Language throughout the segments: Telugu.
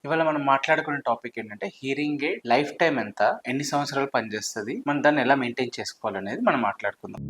ఇవాళ మనం మాట్లాడుకునే టాపిక్ ఏంటంటే హియరింగ్ ఎయిడ్ లైఫ్ టైం ఎంత, ఎన్ని సంవత్సరాలు పనిచేస్తుంది, మనం దాన్ని ఎలా మెయింటైన్ చేసుకోవాలనేది మనం మాట్లాడుకుందాం.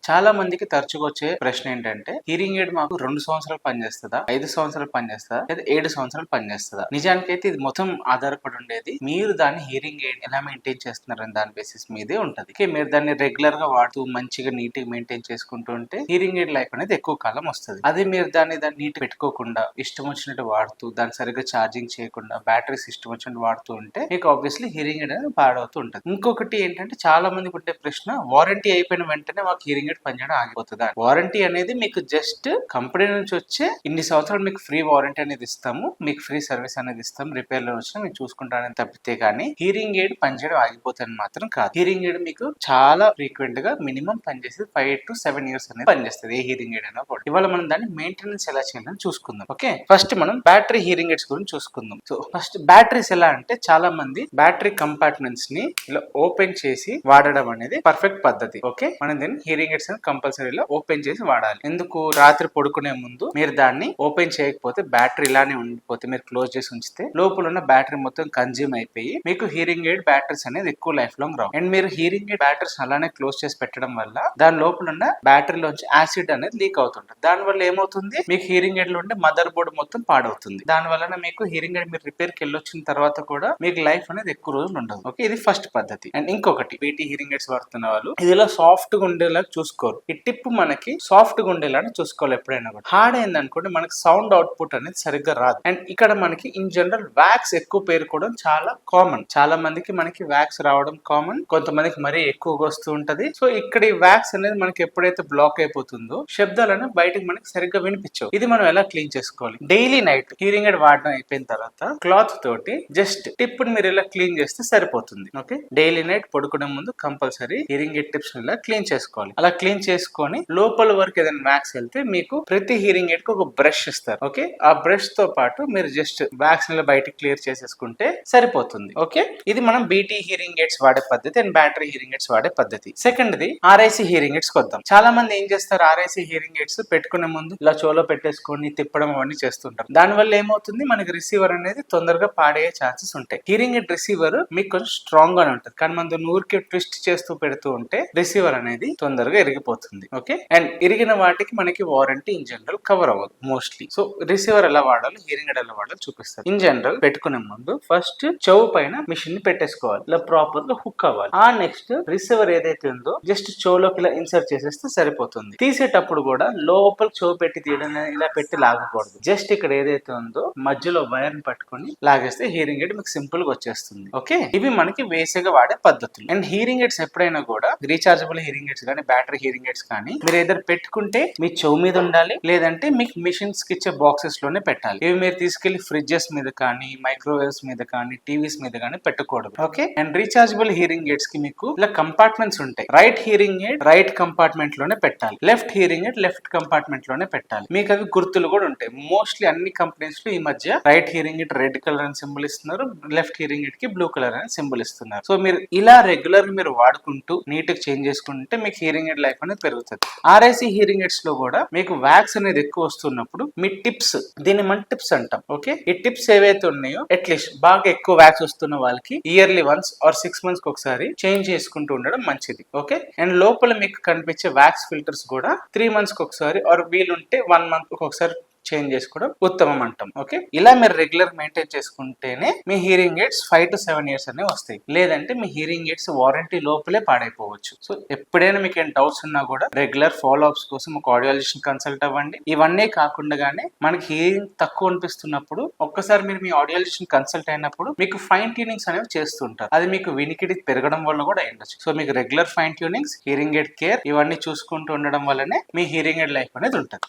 చాలా మందికి తరచుగా వచ్చే ప్రశ్న ఏంటంటే హియరింగ్ ఎయిడ్ మాకు 2 సంవత్సరాలు పనిచేస్తుందా, 5 సంవత్సరాలు పనిచేస్తుందా, లేదా 7 సంవత్సరాలు పనిచేస్తుందా? నిజానికైతే ఇది మొత్తం ఆధారపడి ఉండేది మీరు దాన్ని హియరింగ్ ఎయిడ్ ఎలా మెయింటైన్ చేస్తున్నారని దాని బేసిస్ మీదే ఉంటది. మీరు దాన్ని రెగ్యులర్ గా వాడుతూ మంచిగా నీట్ గా మెయింటైన్ చేసుకుంటూ ఉంటే హియరింగ్ ఎయిడ్ లైఫ్ అనేది ఎక్కువ కాలం వస్తుంది. అదే మీరు దాన్ని నీట్ పెట్టుకోకుండా ఇష్టం వచ్చినట్టు వాడుతూ దాన్ని సరిగ్గా ఛార్జింగ్ చేయకుండా బ్యాటరీస్ ఇష్టం వచ్చినట్టు వాడుతూ ఉంటే మీకు ఆబ్వియస్లీ హియరింగ్ ఎయిడ్ అనేది పాడవుతూ ఉంటుంది. ఇంకొకటి ఏంటంటే చాలా మందికి ఉండే ప్రశ్న, వారంటీ అయిపోయిన వెంటనే మాకు హియరింగ్ పనిచేయడం ఆగిపోతుందా? వారంటీ అనేది మీకు జస్ట్ కంపెనీ నుంచి వచ్చే ఇన్ని సంవత్సరాలు మీకు ఫ్రీ వారంటీ అనేది ఇస్తాము, మీకు ఫ్రీ సర్వీస్ అనేది ఇస్తాం, రిపేర్ లో వచ్చినా మీకు చూసుకుంటానని తప్పితే కానీ హియరింగ్ ఎయిడ్ పనిచేయడం ఆగిపోతుంది మాత్రం కాదు. హియరింగ్ ఎయిడ్ మీకు చాలా ఫ్రీక్వెంట్ గా మినిమం పనిచేసేది 5 to 7 years అనేది పనిచేస్తుంది ఏ హియరింగ్ ఎయిడ్ అయినా కూడా. ఇవాళ మనం దాన్ని మెయింటెనెన్స్ ఎలా చేయాలని చూసుకుందాం. ఓకే, ఫస్ట్ మనం బ్యాటరీ హియరింగ్ ఎయిడ్స్ గురించి చూసుకుందాం. సో ఫస్ట్ బ్యాటరీస్ ఎలా అంటే, చాలా మంది బ్యాటరీ కంపార్ట్మెంట్స్ ని ఇలా ఓపెన్ చేసి వాడడం అనేది పర్ఫెక్ట్ పద్ధతి. ఓకే, మనం దీన్ని హియరింగ్ ఎయిడ్స్ కంపల్సరీలో ఓపెన్ చేసి వాడాలి. ఎందుకు? రాత్రి పడుకునే ముందు మీరు దాన్ని ఓపెన్ చేయకపోతే బ్యాటరీ ఇలానే ఉండిపోతే, మీరు క్లోజ్ చేసి ఉంచితే లోపల ఉన్న బ్యాటరీ మొత్తం కన్జ్యూమ్ అయిపోయి మీకు హియరింగ్ ఎయిడ్ బ్యాటరీస్ అనేది ఎక్కువ లైఫ్ లాంగ్ రావు. అండ్ మీరు హియరింగ్ ఎయిడ్ బ్యాటరీస్ అలానే క్లోజ్ చేసి పెట్టడం వల్ల దాని లోపల ఉన్న బ్యాటరీలోంచి యాసిడ్ అనేది లీక్ అవుతుంటుంది. దాని వల్ల ఏమవుతుంది, మీకు హియరింగ్ ఎయిడ్ లో ఉండే మదర్ బోర్డ్ మొత్తం పాడవుతుంది. దాని వలన మీకు హియరింగ్ ఎయిడ్ మీరు రిపేర్ కి వెళ్ళొచ్చిన తర్వాత కూడా మీకు లైఫ్ అనేది ఎక్కువ రోజులు ఉండదు. ఓకే, ఇది ఫస్ట్ పద్ధతి. అండ్ ఇంకొకటి, బీటీ హియరింగ్ ఎయిడ్స్ వాడుతున్న వాళ్ళు ఇదిలో సాఫ్ట్ గా ఉండేలా చూసుకోరు. ఈ టిప్ మనకి సాఫ్ట్ గా ఉండేలానే చూసుకోవాలి. ఎప్పుడైనా కూడా హార్డ్ అయింది అనుకోండి, మనకి సౌండ్ అవుట్పుట్ అనేది సరిగ్గా రాదు. అండ్ ఇక్కడ మనకి ఇన్ జనరల్ వ్యాక్స్ ఎక్కువ పేరుకోవడం చాలా కామన్. చాలా మందికి మనకి వ్యాక్స్ రావడం కామన్, కొంతమందికి మరీ ఎక్కువగా వస్తూ ఉంటది. సో ఇక్కడ ఈ వ్యాక్స్ అనేది మనకి ఎప్పుడైతే బ్లాక్ అయిపోతుందో శబ్దాలను బయటకు మనకి సరిగ్గా వినిపించవు. ఇది మనం ఎలా క్లీన్ చేసుకోవాలి? డైలీ నైట్ హియరింగ్ ఎయిడ్ వాడడం అయిపోయిన తర్వాత క్లాత్ తోటి జస్ట్ టిప్ ని మీరు ఇలా క్లీన్ చేస్తే సరిపోతుంది. ఓకే, డైలీ నైట్ పడుకునే ముందు కంపల్సరీ హియరింగ్ ఎయిడ్ టిప్స్ ఇలా క్లీన్ చేసుకోవాలి. అలా క్లీన్ చేసుకొని లోపల వరకు ఏదైనా వ్యాక్స్ వెళ్తే మీకు ప్రతి హియరింగ్ ఎయిడ్ కి ఒక బ్రష్ ఇస్తారు. ఓకే, ఆ బ్రష్ తో పాటు మీరు జస్ట్ వ్యాక్స్ ని బయటకి క్లియర్ చేసేసుకుంటే సరిపోతుంది. ఓకే, ఇది మనం బీటీ హియరింగ్ ఎయిడ్స్ వాడే పద్ధతి అండ్ బ్యాటరీ హియరింగ్ ఎయిడ్స్ వాడే పద్ధతి. సెకండ్ ది ఆర్ఐసి హియరింగ్ ఎయిడ్స్ వద్దాం. చాలా మంది ఏం చేస్తారు, ఆర్ఐసి హియరింగ్ ఎయిడ్స్ పెట్టుకునే ముందు ఇలా చెవులో పెట్టేసుకొని తిప్పడం అవన్నీ చేస్తుంటారు. దాని వల్ల ఏమవుతుంది, మనకి రిసీవర్ అనేది తొందరగా పాడయ్యే ఛాన్సెస్ ఉంటాయి. హియరింగ్ ఎయిడ్ రిసీవర్ మీకు కొంచెం స్ట్రాంగ్ గానే ఉంటుంది, కానీ మన నూరికి ట్విస్ట్ చేస్తూ పెడుతూ ఉంటే రిసీవర్ అనేది తొందరగా ఇరిగిపోతుంది. ఓకే, అండ్ ఇరిగిన వాటికి మనకి వారంటీ ఇన్ జనరల్ కవర్ అవ్వదు మోస్ట్లీ. సో రిసీవర్ ఎలా వాడాలి, హియరింగ్ ఎయిడ్ ఎలా వాడాలి చూపిస్తారు. ఇన్ జనరల్ పెట్టుకునే ముందు ఫస్ట్ చెవు పైన మిషన్ ని పెట్టేసుకోవాలి, ఇలా ప్రాపర్ గా హుక్ అవ్వాలి. ఆ నెక్స్ట్ రిసీవర్ ఏదైతే ఉందో జస్ట్ చెవులోకి ఇలా ఇన్సర్ట్ చేసేస్తే సరిపోతుంది. తీసేటప్పుడు కూడా లోపల చెవు పెట్టి తీయడం ఇలా పెట్టి లాగకూడదు. జస్ట్ ఇక్కడ ఏదైతే ఉందో మధ్యలో వైర్ ని పట్టుకొని లాగేస్తే హియరింగ్ ఎయిడ్ మీకు సింపుల్ గా వచ్చేస్తుంది. ఓకే, ఇవి మనకి వేసేగా వాడే పద్ధతులు. అండ్ హియరింగ్ ఎయిడ్స్ ఎప్పుడైనా కూడా రీచార్జబుల్ హియరింగ్ ఎయిడ్స్ కానీ బ్యాటరీ హియరింగ్ ఎయిడ్స్ కానీ మీరు ఏదైనా పెట్టుకుంటే మీ చెవు మీద ఉండాలి, లేదంటే మీకు మిషన్స్ కి ఇచ్చే బాక్సెస్ లోనే పెట్టాలి. ఇవి మీరు తీసుకెళ్లి ఫ్రిడ్జెస్ మీద కానీ మైక్రోవేవ్స్ మీద కానీ టీవీస్ మీద కానీ పెట్టకూడదు. Okay, and rechargeable hearing AIDS కి మీకు ఇలా కంపార్ట్మెంట్స్ ఉంటాయి. Right hearing aid right compartment లోనే పెట్టాలి, left hearing aid left compartment లోనే పెట్టాలి. మీకు అవి గుర్తులు కూడా ఉంటాయి. మోస్ట్లీ అన్ని కంపెనీస్ లో ఈ మధ్య right hearing aid red colour అని సింబల్ ఇస్తున్నారు, లెఫ్ట్ హియరింగ్ ఎయిడ్ కి బ్లూ కలర్ అని సింబల్ ఇస్తున్నారు. సో మీరు ఇలా రెగ్యులర్ మీరు వాడుకుంటూ నీట్ గా చేంజ్ చేసుకుంటే మీకు హియరింగ్ ఎయిడ్ లైఫ్ అనేది పెరుగుతుంది. ఆర్ఐసి హియరింగ్ ఎయిడ్స్ లో కూడా మీకు వ్యాక్స్ అనేది ఎక్కువ వస్తున్నప్పుడు మీ టిప్స్, దీన్ని మనం టిప్స్ అంటాం. ఓకే, ఈ టిప్స్ ఏవైతే ఉన్నాయో అట్లీస్ట్ బాగా ఎక్కువ వ్యాక్స్ వస్తున్న వాళ్ళకి ఇయర్లీ వన్స్ ఆర్ 6 months కి ఒకసారి చేంజ్ చేసుకుంటూ ఉండడం మంచిది. ఓకే, అండ్ లోపల మీకు కనిపించే వ్యాక్స్ ఫిల్టర్స్ కూడా 3 months కి ఒకసారి ఆర్ వీలుంటే 1 month కి ఒకసారి చేంజ్ చేసుకోవడం ఉత్తమం అంటాం. ఓకే, ఇలా మీరు రెగ్యులర్ మెయింటైన్ చేసుకుంటేనే మీ హియరింగ్ ఎయిడ్స్ 5 to 7 years అనేవి వస్తాయి. లేదంటే మీ హియరింగ్ ఎయిడ్స్ వారంటీ లోపలే పాడైపోవచ్చు. సో ఎప్పుడైనా మీకు ఏం డౌట్స్ ఉన్నా కూడా రెగ్యులర్ ఫాలో అప్స్ కోసం ఒక ఆడియాలజిస్ట్ కన్సల్ట్ అవ్వండి. ఇవన్నీ కాకుండా మనకి హియరింగ్ తక్కువ అనిపిస్తున్నప్పుడు ఒక్కసారి మీరు మీ ఆడియాలజిస్ట్ కన్సల్ట్ అయినప్పుడు మీకు ఫైన్ ట్యూనింగ్స్ అనేవి చేస్తుంటారు. అది మీకు వినికిడి పెరగడం వల్ల కూడా ఉండొచ్చు. సో మీకు regular fine tunings, hearing aid care ఇవన్నీ చూసుకుంటూ ఉండడం వల్లనే మీ హియరింగ్ ఎయిడ్ లైఫ్ అనేది ఉంటుంది.